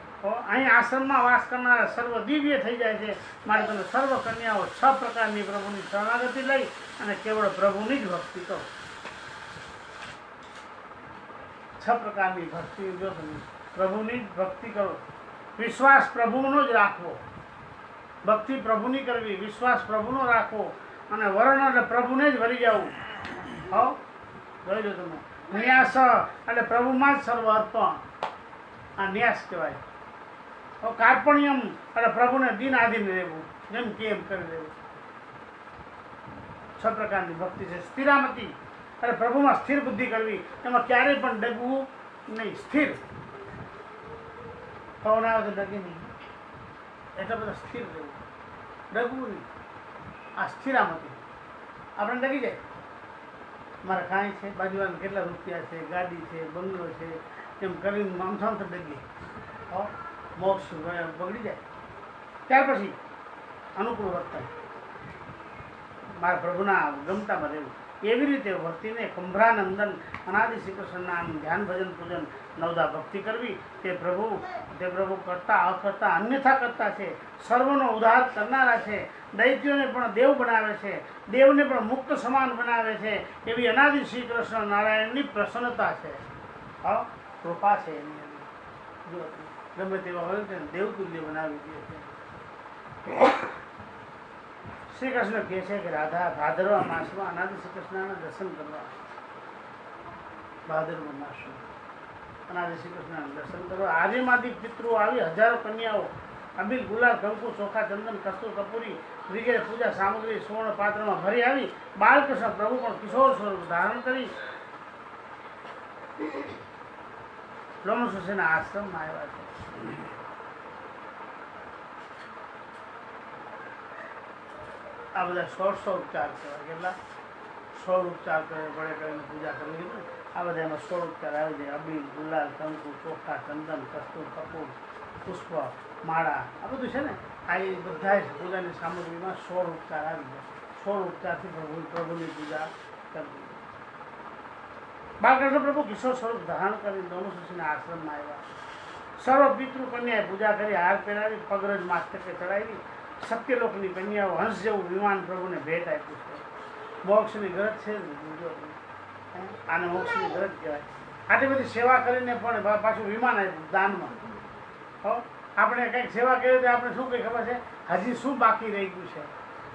અહીં આશ્રમમાં વાસ કરનારા સર્વ દિવ્ય થઈ જાય છે. મારે તમે સર્વ કન્યાઓ 6 પ્રકારની પ્રભુની શરણાગતિ લઈ અને કેવળ પ્રભુની જ ભક્તિ કરો. 6 પ્રકારની ભક્તિ, જો તમે પ્રભુની જ ભક્તિ કરો, વિશ્વાસ પ્રભુનો જ રાખવો. ભક્તિ પ્રભુની કરવી, વિશ્વાસ પ્રભુનો રાખવો અને વરણ એટલે પ્રભુને જ વળી જવું. જોઈ લો તમે. ન્યાસ એટલે પ્રભુમાં જ સર્વ અર્પણ, આ ન્યાસ કહેવાય. કાર્પણ્યમ એટલે પ્રભુને દિન આધીન રહેવું, જેમ કે એમ કરી દેવું. 6 પ્રકારની ભક્તિ છે. સ્થિરામતી એટલે પ્રભુમાં સ્થિર બુદ્ધિ કરવી, એમાં ક્યારેય પણ ડગવું નહીં. સ્થિર પવન આવે તો ડગી નહીં, એટલે બધા સ્થિર રહેવું, ડગવું નહીં. આ સ્થિરામતી. આપણે ડગી જાય, મારે કાંઈ છે, બાજુવાળાને કેટલા રૂપિયા છે, ગાડી છે, બંગલો છે, એમ કરીને આમથામ તો ડગીએ, મોક્ષ બગડી જાય. ત્યાર પછી અનુકૂળ વર્તન, મારા પ્રભુના ગમતામાં રહેવું. એવી રીતે ભક્તિને કુંભરાનંદન અનાદિ શ્રી કૃષ્ણના ધ્યાન ભજન પૂજન નવદા ભક્તિ કરવી. તે પ્રભુ કરતા અકર્તા અન્યથા કરતા છે, સર્વનો ઉદ્ધાર કરનારા છે, દૈત્યોને પણ દેવ બનાવે છે, દેવને પણ મુક્ત સમાન બનાવે છે. એવી અનાદિ શ્રી કૃષ્ણ નારાયણની પ્રસન્નતા છે, કૃપા છે એની. જો ગમે તેવા હોય છે દેવતુલ્ય બનાવી દે છે. શ્રી કૃષ્ણ કહે છે કે રાધા ભાદરવા માસમાં અનાદિ શ્રી કૃષ્ણના દર્શન કરવા, ભાદરવા માસમાં અનાદિ શ્રી કૃષ્ણના દર્શન કરવા. આર્યમાંથી પિતૃઓ આવી હજારો કન્યાઓ અબીલ ગુલાલ કંકુ ચોખા ચંદન કસ્તુર કપૂરી વગેરે પૂજા સામગ્રી સુવર્ણ પાત્રમાં ભરી આવી. બાલકૃષ્ણ પ્રભુ પણ કિશોર સ્વરૂપ ધારણ કરી લોમસુસેના આશ્રમમાં આવ્યા છે. આ બધા 16 ઉપચાર કહેવાય. કેટલા 16 ઉપચાર કરે, વડે કરીને પૂજા કરવી કીધું. આ બધા એમાં 16 ઉપચાર આવી જાય. અબીલ ગુલાલ કંકુ ચોખા ચંદન કસ્તુર કપૂર પુષ્પ માળા, આ બધું છે ને. આ એ બધા પૂજાની સામગ્રીમાં 16 ઉપચાર આવી જાય. 16 ઉપચારથી પ્રભુની પૂજા કરવી. બાળકૃષ્ણ પ્રભુ કિશોર સ્વરૂપ ધારણ કરી લોમસુસીના આશ્રમમાં આવ્યા. સર્વ પિતૃ કન્યાએ પૂજા કરી, હાર પહેરાવી, પગરજ માસ્તકે ચડાવી. સત્યલોકની કન્યાઓ હંસ જેવું વિમાન પ્રભુને ભેટ આપ્યું છે. મોક્ષની ગરજ છે, આને મોક્ષની ગરજ કહેવાય. આટલી બધી સેવા કરીને પણ પાછું વિમાન આપ્યું દાનમાં. આપણે કંઈક સેવા કરી તો આપણે શું કંઈ ખબર છે, હજી શું બાકી રહી ગયું છે,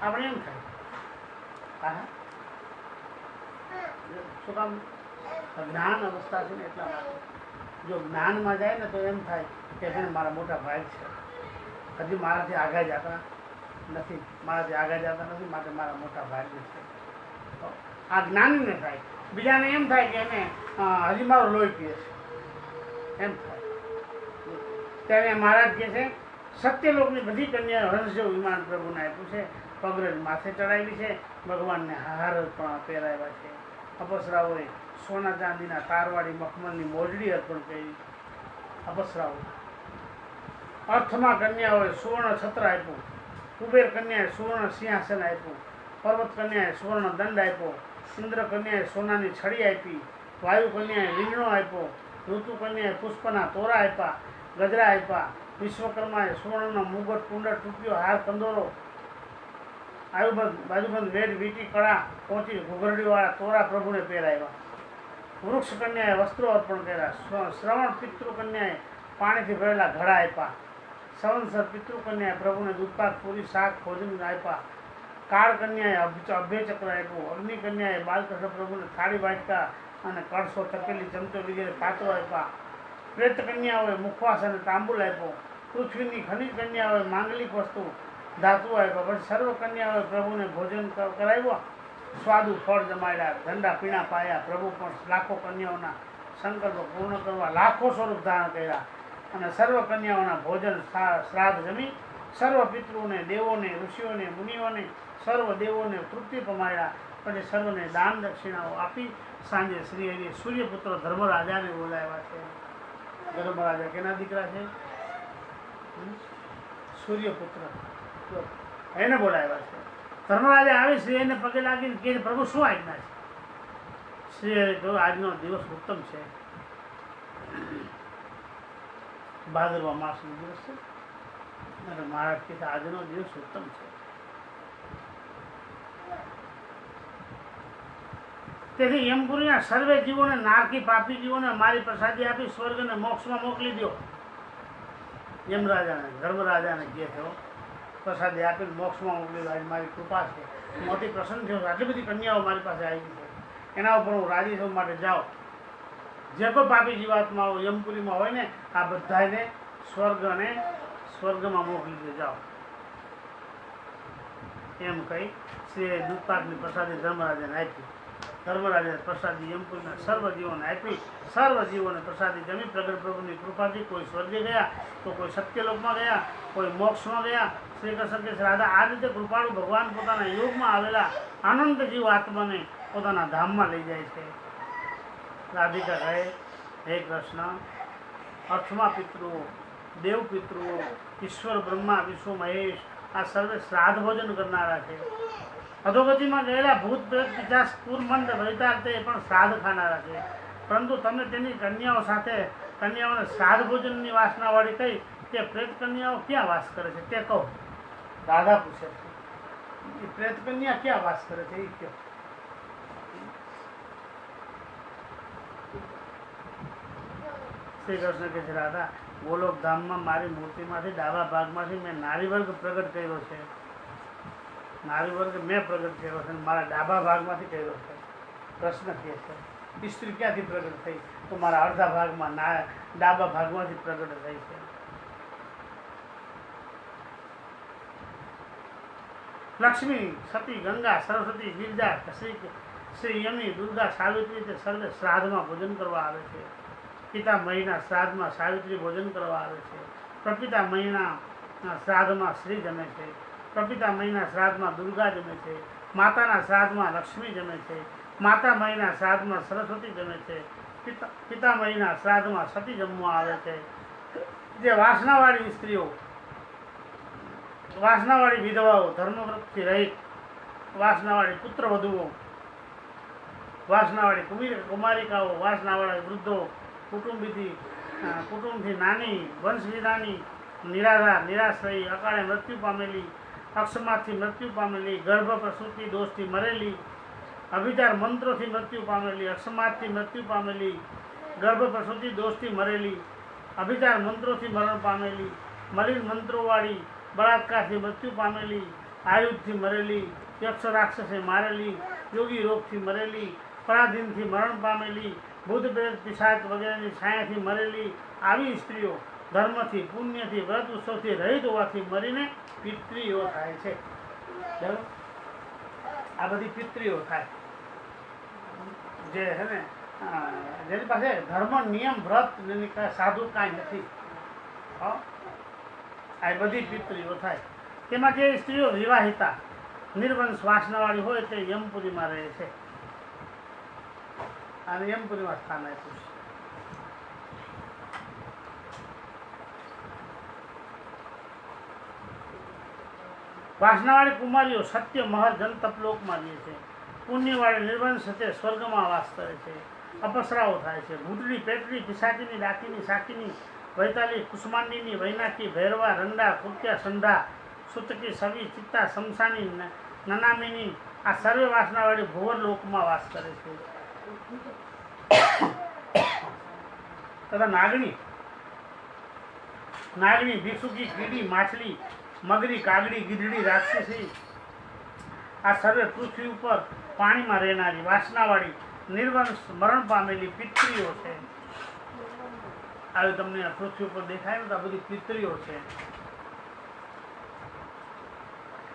આપણે એમ થાય. હા, શું કામ? જ્ઞાન અવસ્થા છે ને એટલા માટે. જો જ્ઞાનમાં જાય ને તો એમ થાય કે છે ને મારા મોટા ભાઈ છે, હજી મારાથી આગળ જતા નથી, માટે મારા મોટા ભાઈ છે. આ જ્ઞાનીને થાય. બીજાને એમ થાય કે એને હજી મારો લોહી પીએ છે, એમ થાય. ત્યારે મહારાજ કહે છે સત્યલોકની બધી કન્યા હંસ જેવું વિમાન પ્રભુને આપ્યું છે, પગરજ માથે ચડાવી છે, ભગવાનને હાર પણ પહેરાવ્યા છે. અપસરાઓએ સોના ચાંદીના તારવાળી મખમલની મોજડી અર્પણ કરી. અપસરાઓ અર્થમાં કન્યાઓએ સુવર્ણ છત્ર આપ્યું, કુબેર કન્યાએ સુવર્ણ સિંહાસન આપ્યું, પર્વત કન્યાએ સુવર્ણ દંડ આપ્યો, ઇન્દ્ર કન્યાએ સોનાની છડી આપી, વાયુ કન્યાએ રીંગણો આપ્યો, ઋતુ કન્યાએ પુષ્પના તોરા આપ્યા, ગજરા આપ્યા, વિશ્વકર્માએ સુવર્ણનો મુગટ કુંડળ ટૂંક્યો હાર કંદોરો, બાજુબંધ વેડ વીટી કળા પહોંચી ઘૂઘરડીવાળા તોરા પ્રભુને પહેરાવ્યા. વૃક્ષ કન્યાએ વસ્ત્રો અર્પણ કર્યા, શ્રવણ પિતૃ કન્યાએ પાણીથી ભરેલા ઘડા આપ્યા, સંવત્સર પિતૃ કન્યાએ પ્રભુને દૂધપાક પૂરી શાક ભોજન આપ્યા, કાળ કન્યાએ અભ્યચક્ર આપ્યું, અગ્નિ કન્યાએ બાલકૃષ્ણ પ્રભુને થાળી વાટકા અને કળશો તપેલી ચમચો વગેરે પાત્રો આપ્યા, પ્રેત કન્યાઓએ મુખવાસ અને તાંબુલ આપ્યો, પૃથ્વીની ખનિજ કન્યાઓએ માંગલિક વસ્તુ ધાતુ આપ્યા. પછી સર્વ કન્યાઓએ પ્રભુને ભોજન કરાવ્યા, સ્વાદુ ફળ જમાડ્યા, ઠંડા પીણા પાયા. પ્રભુ પણ લાખો કન્યાઓના સંકલ્પ પૂર્ણ કરવા લાખો સ્વરૂપ ધારણ કર્યા અને સર્વ કન્યાઓના ભોજન શ્રાદ્ધ જમી સર્વ પિતૃઓને, દેવોને, ઋષિઓને, મુનિઓને, સર્વ દેવોને તૃપ્તિ પમાડ્યા. પછી સર્વને દાન દક્ષિણાઓ આપી સાંજે શ્રી હરિએ સૂર્યપુત્ર ધર્મરાજાને બોલાવ્યા છે. ધર્મરાજા કેના દીકરા છે? સૂર્યપુત્ર, એને બોલાવ્યા છે. ધર્મરાજા આવી શ્રી હરિને પગે લાગીને કહે, પ્રભુ શું આજ્ઞા છે? શ્રી હરિ કહ્યું, આજનો દિવસ ઉત્તમ છે, ભાદરવા માસનો દિવસ છે, અને મહારાજ કીધા આજનો દિવસ ઉત્તમ છે. તેથી યમપુરીના સર્વે જીવોને, નારકી પાપી જીવોને મારી પ્રસાદી આપી સ્વર્ગ અને મોક્ષમાં મોકલી દો. યમરાજાને, ધર્મરાજાને કહે છે, પ્રસાદી આપીને મોક્ષમાં મોકલી દો, આજે મારી કૃપા છે, મોટી પ્રસન્ન થયો, આટલી બધી કન્યાઓ મારી પાસે આવી છે, એના ઉપર હું રાજી થવા માટે જાઓ. જે કોઈ પાપી જીવાત્માઓ યમપુરીમાં હોય ને, આ બધાને સ્વર્ગમાં મોકલી દે, જાઓ. એમ કહી શ્રી દૂધપાકની પ્રસાદી ધર્મરાજાને આપી. ધર્મરાજાને પ્રસાદી યમપુરીના સર્વ જીવોને આપી. સર્વ જીવોને પ્રસાદી જમી પ્રગટ પ્રભુની કૃપાથી કોઈ સ્વર્ગે ગયા, તો કોઈ સત્યલોકમાં ગયા, કોઈ મોક્ષમાં ગયા. શ્રી કૃષ્ણ કે રાધા આ રીતે કૃપાળુ ભગવાન પોતાના યોગમાં આવેલા આનંદ જીવ આત્માને પોતાના ધામમાં લઈ જાય છે. રાધિકા કહે, હે કૃષ્ણ, અઠમા પિતૃઓ, દેવ પિતૃઓ, ઈશ્વર બ્રહ્મા વિશ્વ મહેશ આ સર્વે શ્રાદ્ધ ભોજન કરનારા છે. અધોગતિમાં ગયેલા ભૂત પ્રેત પિશાચ કુરમંડ ભયતાર તે પણ શ્રાદ્ધ ખાનારા છે. પરંતુ તમે તેની કન્યાઓ સાથે કન્યાઓને શ્રાદ્ધ ભોજનની વાસનાવાળી કહી, તે પ્રેત કન્યાઓ ક્યાં વાસ કરે છે તે કહો. રાધા પૂછે છે, એ પ્રેત કન્યા ક્યાં વાસ કરે છે એ કહો. શ્રી કૃષ્ણ કહે છે, રાધા, ગોલોક ધામમાં મારી મૂર્તિમાંથી ડાબા ભાગમાંથી મેં નારી વર્ગ પ્રગટ કર્યો છે. નારી વર્ગ મેં પ્રગટ કર્યો છે, મારા ડાબા ભાગમાંથી કર્યો છે. કૃષ્ણ કહે છે, સ્ત્રી ક્યાંથી પ્રગટ થઈ? તો મારા અડધા ભાગમાં ડાબા ભાગમાંથી પ્રગટ થઈ છે. લક્ષ્મી, સતી, ગંગા, સરસ્વતી, ગિરજા, શ્રી યમી, દુર્ગા, સાવિત્રી તે સર્વે શ્રાદ્ધમાં ભોજન કરવા આવે છે. પિતા મહિના શ્રાદ્ધમાં સાવિત્રી ભોજન કરવા આવે છે. પ્રપિતા મહિના શ્રાદ્ધમાં શ્રી જમે છે. પ્રપિતા મહિના શ્રાદ્ધમાં દુર્ગા જમે છે. માતાના શ્રાદ્ધમાં લક્ષ્મી જમે છે. માતા મહિના શ્રાદ્ધમાં સરસ્વતી જમે છે. પિતા મહિના શ્રાદ્ધમાં સતી જમવા આવે છે. જે વાસનાવાળી સ્ત્રીઓ, વાસનાવાળી વિધવાઓ, ધર્મવ્રતથી રહિત વાસનાવાળી પુત્રવધુઓ, વાસનાવાળી કુમારિકાઓ, વાસનાવાળા વૃદ્ધો, કુટુંબથી નાની, વંશવિધાની, નિરાધાર, નિરાશ્રયી, અકાળે મૃત્યુ પામેલી, અક્ષમાથી મૃત્યુ પામેલી, ગર્ભ પ્રસૂતિ દોષથી મરેલી, અભિચાર મંત્રોથી મૃત્યુ પામેલી, અક્ષમાથી મૃત્યુ પામેલી, ગર્ભ પ્રસૂતિ દોષથી મરેલી, અભિચાર મંત્રોથી મરણ પામેલી, મલિન મંત્રોવાળી, બળાત્કારથી મૃત્યુ પામેલી, આયુધથી મરેલી, યક્ષ રાક્ષસે મારેલી, યોગી રોગથી મરેલી, પરાધીનથી મરણ પામેલી, ભૂત પ્રેત પિશાચ વગેરેની છાયાથી મરેલી આવી સ્ત્રીઓ ધર્મથી, પુણ્યથી, વ્રત ઉત્સવથી રહિત હોવાથી મરીને પિતૃઓ થાય છે. બરાબર, આ બધી પિતૃઓ થાય જે છે ને, જેની પાસે ધર્મ, નિયમ, વ્રત સાધુ કાંઈ નથી, આ બધી પિતૃઓ થાય. તેમાં જે સ્ત્રીઓ વિવાહિતા, નિર્વંશ વાસનાવાળી હોય તે યમપુરીમાં રહે છે. અને યમપુરીમાં સ્થાન આપ્યું છે. વાસનાવાળી કુમારીઓ સત્ય મહર જન તપલોકમાં રહે છે. પુણ્યવાળી નિર્વંશ તે સ્વર્ગમાં વાસ કરે છે. અપસરાઓ થાય છે. ભૂતડી, પેટડી, પિશાચીની, ડાકીની, સાકીની, વૈતાલી, કુષ્માંડીની, વૈનાકી, ભૈરવા, રંડા, કુર્ત્યા, સંધા, સુતકી, સવી, ચિત્તા, શમશાની, નનામીની આ સર્વે વાસનાવાળી ભુવર લોકમાં વાસ કરે છે. તથા નાગણી, ભિક્ષુકી, કીડી, માછલી, મગરી, કાગડી, ગીધડી, રાક્ષસી આ સર્વે પૃથ્વી ઉપર પાણીમાં રહેનારી વાસનાવાળી નિર્વંશ મરણ પામેલી પિતૃઓ છે. આવી તમને પૃથ્વી ઉપર દેખાય તો આ બધી પિતૃઓ છે.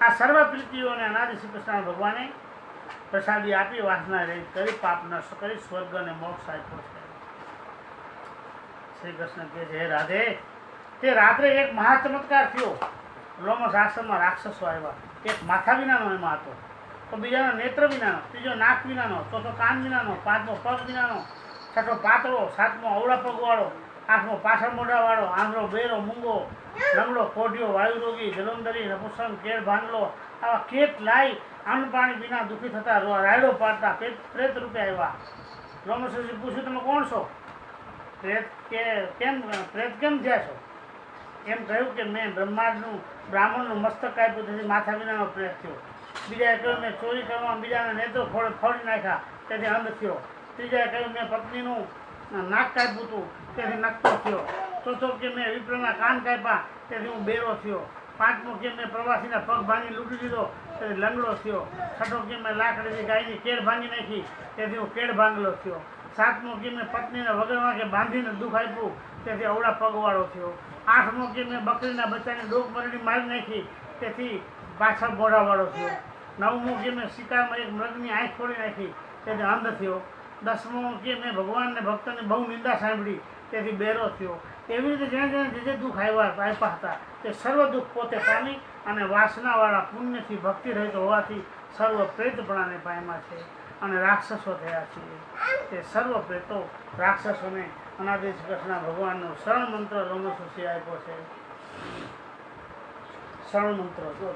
આ સર્વ પિતૃઓને અનાદિ શ્રી કૃષ્ણ ભગવાને પ્રસાદી આપી વાસના રહિત કરી પાપ નષ્ટ કરી સ્વર્ગ અને મોક્ષ આપ્યો છે. શ્રી કૃષ્ણ કહે છે, હે રાધે, તે રાત્રે એક મહા ચમત્કાર થયો. લોમસ આશ્રમમાં રાક્ષસો આવ્યા. એક માથા વિનાનો એમાં હતો. તો બીજાનો નેત્ર વિનાનો, ત્રીજો નાક વિનાનો, ચોથો કાન વિનાનો, પાંચમો પગ વિનાનો, છઠ્ઠો પાતળો, સાતમો અવળા પગવાળો, આઠમો પાછળ મોઢાવાળો, આંધળો, બેરો, મૂંગો, લંગડો, કોઢિયો, વાયુરોગી, જલંધરી, નપુસંગ, કેળ ભાંગલો, આવા કેટલાય અન્ન પાણી વિના દુઃખી થતા રાયડો પાડતા પ્રેત રૂપે આવ્યા. રોમસજી પૂછ્યું, તમે કોણ છો? પ્રેત કેમ થયા છો? એમ કહ્યું કે મેં બ્રાહ્મણનું મસ્તક કાપ્યું, તેથી માથા વિનાનો પ્રેત થયો. બીજાએ કહ્યું, મેં ચોરી કરવામાં બીજાના નેત્રો ફોડી નાખ્યા, તેથી અંધ થયો. ત્રીજાએ કહ્યું, મેં પત્નીનું નાક કાપ્યું હતું, તેથી નકતો થયો. ચોથો કે મેં વિપ્રના કાન કાપ્યા, તેથી હું બેરો થયો. પાંચમો કે મેં પ્રવાસીના પગ ભાંગી લૂંટી લીધો, તેથી લંગડો થયો. છઠ્ઠો કે મેં લાકડીથી ગાયની કેળ ભાંગી નાખી, તેથી હું કેળ ભાંગલો થયો. સાતમો કે મેં પત્નીને વગર વાંકે બાંધીને દુઃખ આપ્યું, તેથી અવળા પગવાળો થયો. આઠમો કે મેં બકરીના બચ્ચાની ડોક મરડી મારી નાખી, તેથી પાછળ મોઢાવાળો થયો. નવમો કે મેં શિકારમાં એક મૃગની આંખ ફોડી નાખી, તેથી અંધ થયો. દસમો કે મેં ભગવાનને ભક્તની બહુ નિંદા સાંભળી, તેથી બેરો થયો. એવી રીતે જેણે જે દુઃખ આપ્યા હતા તે સર્વ દુઃખ પોતે પામી અને વાસનાવાળા પુણ્યથી ભક્તિ રહિત હોવાથી સર્વ પ્રેતપણાને પામ્યા છે અને રાક્ષસો થયા છે. તે સર્વ પ્રેતો રાક્ષસોને અનાદિ શ્રી કૃષ્ણ ભગવાનનો શરણ મંત્ર રોમસોશી આપ્યો છે. શરણ મંત્ર જો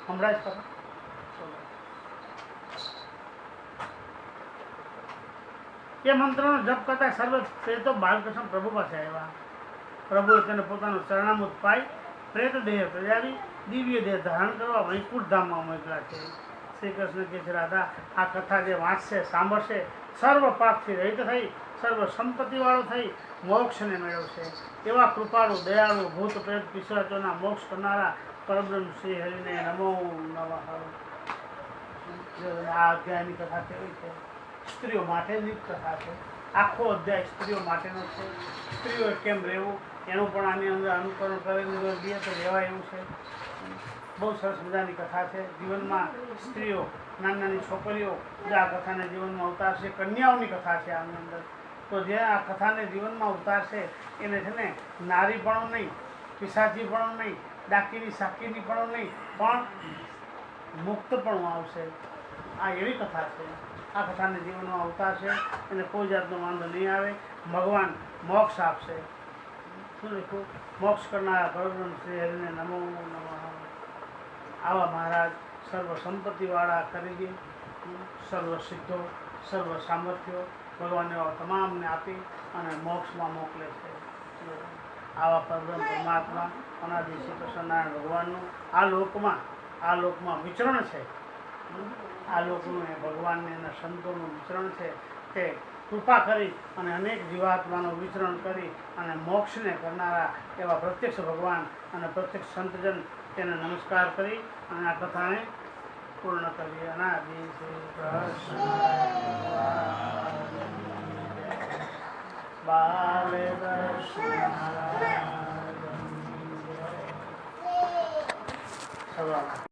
હમણાં જ કરો. એ મંત્રનો જપ કરતા સર્વ પ્રેતો બાલકૃષ્ણ પ્રભુ પાસે આવ્યા. પ્રભુએ તેને પોતાનું શરણામૃત પાઈ પ્રેત દેહ પ્રજાવી દિવ્ય દેહ ધારણ કરવા વૈકુંઠ ધામમાં મોકલ્યા છે. શ્રી કૃષ્ણ કે છે, રાધા, આ કથા જે વાંચશે, સાંભળશે, સર્વ પાપથી રહિત થઈ, સર્વ સંપત્તિવાળો થઈ મોક્ષને મેળવશે. એવા કૃપાળુ, દયાળુ, ભૂત પ્રેત પિશાચોના મોક્ષ કરનારા પરબ્રહ્મ શ્રી હરિને નમો નમઃ. આ અધ્યાયની કથા કેવી છે? સ્ત્રીઓ માટેની કથા છે. આખો અધ્યાય સ્ત્રીઓ માટેનો છે. સ્ત્રીઓએ કેમ રહેવું એનું પણ આની અંદર અનુકરણ કરેલું દઈએ તો રહેવાય એવું છે. બહુ સરસ મજાની કથા છે. જીવનમાં સ્ત્રીઓ, નાની નાની છોકરીઓ જે આ કથાને જીવનમાં ઉતારશે, કન્યાઓની કથા છે આની અંદર. તો જે આ કથાને જીવનમાં ઉતારશે એને છે ને નારીપણું નહીં, પિશાચીપણું નહીં, ડાકીની સાકીનીપણું નહીં, પણ મુક્તપણું આવશે. આ એવી કથા છે. આ કથાને જીવનમાં ઉતારશે એને કોઈ જાતનો વાંધો નહીં આવે. ભગવાન મોક્ષ આપશે. શું લખ્યું? મોક્ષ કરનારા પરબ્રહ્મ શ્રી હરિને નમો નમઃ. આવા મહારાજ સર્વ સંપત્તિવાળા કરી દે, સર્વ સિદ્ધો, સર્વ સામર્થ્યો ભગવાન એવા તમામને આપી અને મોક્ષમાં મોકલે છે. આવા પરબ્રહ્મ પરમાત્મા અનાદિ શ્રી કૃષ્ણનારાયણ ભગવાનનું આ લોકમાં વિચરણ છે. આ લોકનું એ ભગવાનને એના સંતોનું વિચરણ છે. તે કૃપા કરી અને અનેક જીવાત્માનું વિચરણ કરી અને મોક્ષને કરનારા એવા પ્રત્યક્ષ ભગવાન અને પ્રત્યક્ષ સંતજન તેને નમસ્કાર કરી અને આ કથાને પૂર્ણ કરીએ. અનાદિ શ્રી કૃષ્ણ બાલ કૃષ્ણ.